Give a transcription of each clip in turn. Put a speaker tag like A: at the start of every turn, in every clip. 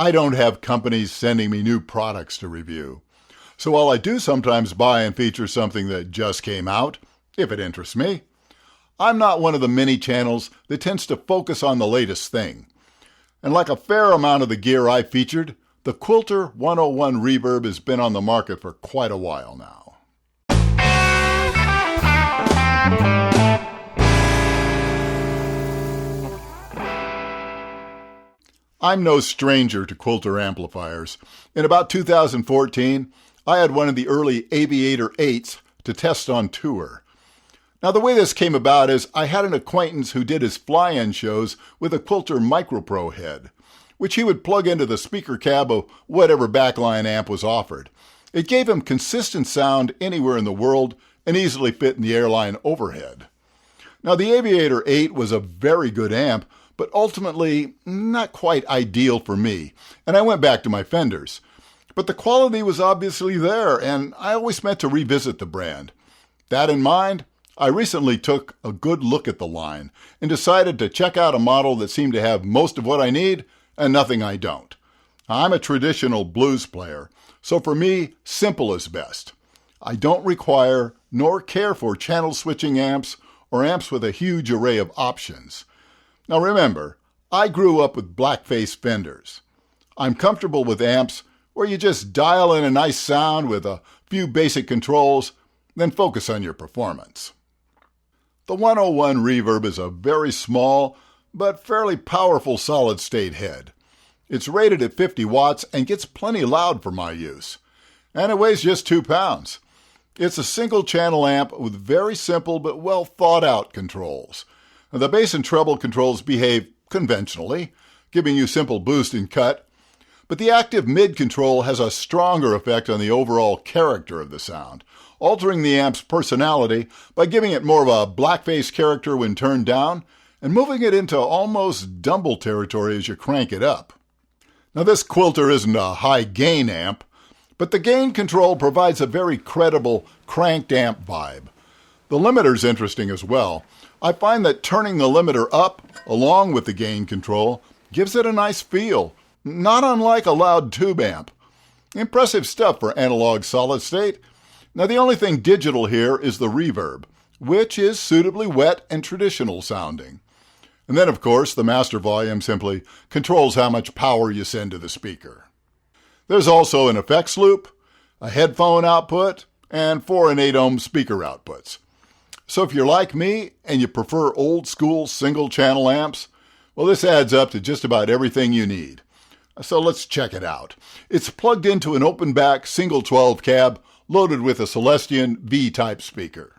A: I don't have companies sending me new products to review. So while I do sometimes buy and feature something that just came out, if it interests me, I'm not one of the many channels that tends to focus on the latest thing. And like a fair amount of the gear I featured, the Quilter 101 Reverb has been on the market for quite a while now. I'm no stranger to Quilter amplifiers. In about 2014, I had one of the early Aviator 8s to test on tour. Now, the way this came about is I had an acquaintance who did his fly-in shows with a Quilter MicroPro head, which he would plug into the speaker cab of whatever backline amp was offered. It gave him consistent sound anywhere in the world and easily fit in the airline overhead. Now, the Aviator 8 was a very good amp, but ultimately not quite ideal for me, and I went back to my Fenders. But the quality was obviously there, and I always meant to revisit the brand. That in mind, I recently took a good look at the line and decided to check out a model that seemed to have most of what I need and nothing I don't. I'm a traditional blues player, so for me, simple is best. I don't require nor care for channel switching amps or amps with a huge array of options. Now remember, I grew up with blackface Fenders. I'm comfortable with amps where you just dial in a nice sound with a few basic controls, then focus on your performance. The 101 Reverb is a very small but fairly powerful solid-state head. It's rated at 50 watts and gets plenty loud for my use. And it weighs just 2 pounds. It's a single-channel amp with very simple but well-thought-out controls. The bass and treble controls behave conventionally, giving you simple boost and cut, but the active mid control has a stronger effect on the overall character of the sound, altering the amp's personality by giving it more of a blackface character when turned down and moving it into almost Dumble territory as you crank it up. Now, this Quilter isn't a high-gain amp, but the gain control provides a very credible cranked amp vibe. The limiter's interesting as well. I find that turning the limiter up, along with the gain control, gives it a nice feel, not unlike a loud tube amp. Impressive stuff for analog solid state. Now, the only thing digital here is the reverb, which is suitably wet and traditional sounding. And then, of course, the master volume simply controls how much power you send to the speaker. There's also an effects loop, a headphone output, and 4 and 8 ohm speaker outputs. So if you're like me and you prefer old-school single-channel amps, well, this adds up to just about everything you need. So let's check it out. It's plugged into an open-back single 12 cab loaded with a Celestion V-type speaker.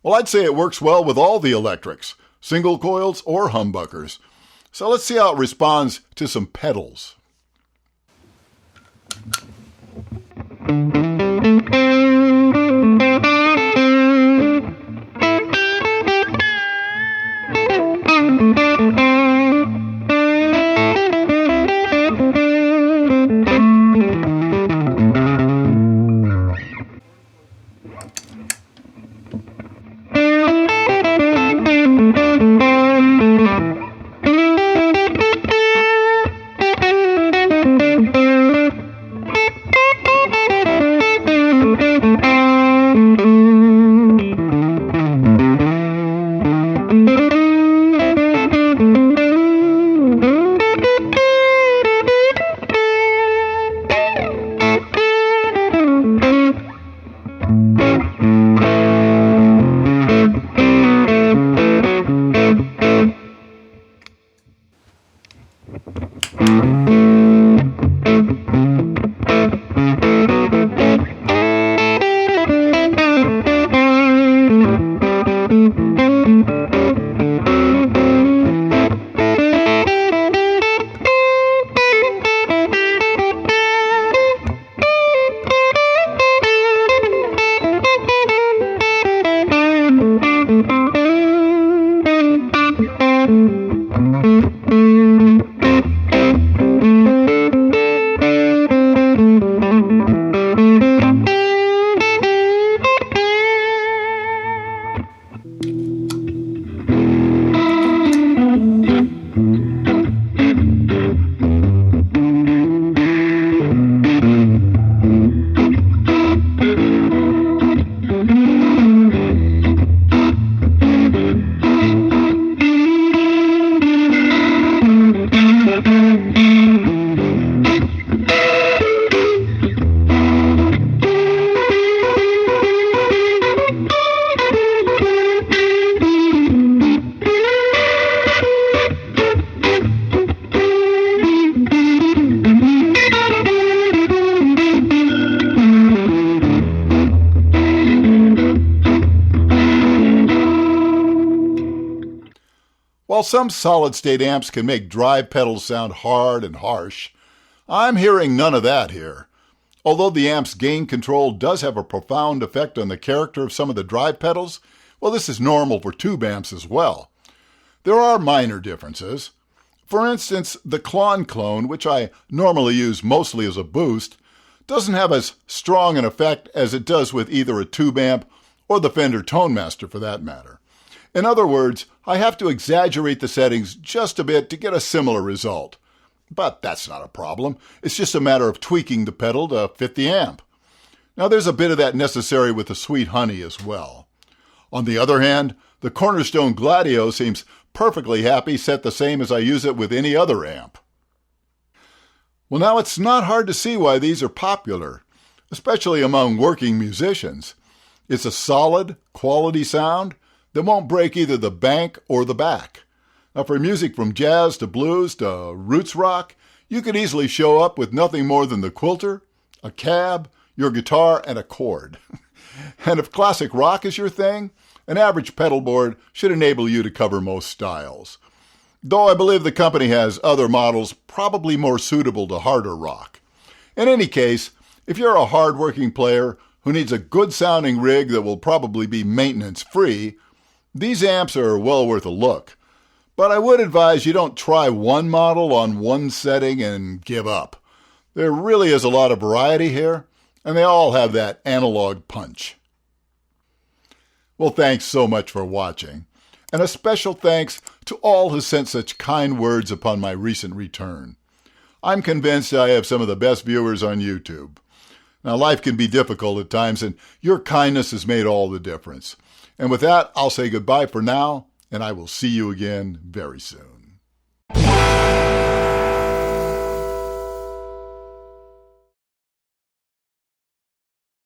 A: Well, I'd say it works well with all the electrics, single coils or humbuckers. So let's see how it responds to some pedals. While some solid-state amps can make drive pedals sound hard and harsh, I'm hearing none of that here. Although the amp's gain control does have a profound effect on the character of some of the drive pedals, well, this is normal for tube amps as well. There are minor differences. For instance, the Klon clone, which I normally use mostly as a boost, doesn't have as strong an effect as it does with either a tube amp or the Fender Tone Master for that matter. In other words, I have to exaggerate the settings just a bit to get a similar result. But that's not a problem. It's just a matter of tweaking the pedal to fit the amp. Now there's a bit of that necessary with the Sweet Honey as well. On the other hand, the Cornerstone Gladio seems perfectly happy set the same as I use it with any other amp. Well, now it's not hard to see why these are popular, especially among working musicians. It's a solid, quality sound that won't break either the bank or the back. Now for music from jazz to blues to roots rock, you could easily show up with nothing more than the Quilter, a cab, your guitar, and a chord. And if classic rock is your thing, an average pedal board should enable you to cover most styles. Though I believe the company has other models probably more suitable to harder rock. In any case, if you're a hard-working player who needs a good-sounding rig that will probably be maintenance-free, these amps are well worth a look. But I would advise you don't try one model on one setting and give up. There really is a lot of variety here, and they all have that analog punch. Well, thanks so much for watching, and a special thanks to all who sent such kind words upon my recent return. I'm convinced I have some of the best viewers on YouTube. Now, life can be difficult at times, and your kindness has made all the difference. And with that, I'll say goodbye for now, and I will see you again very soon.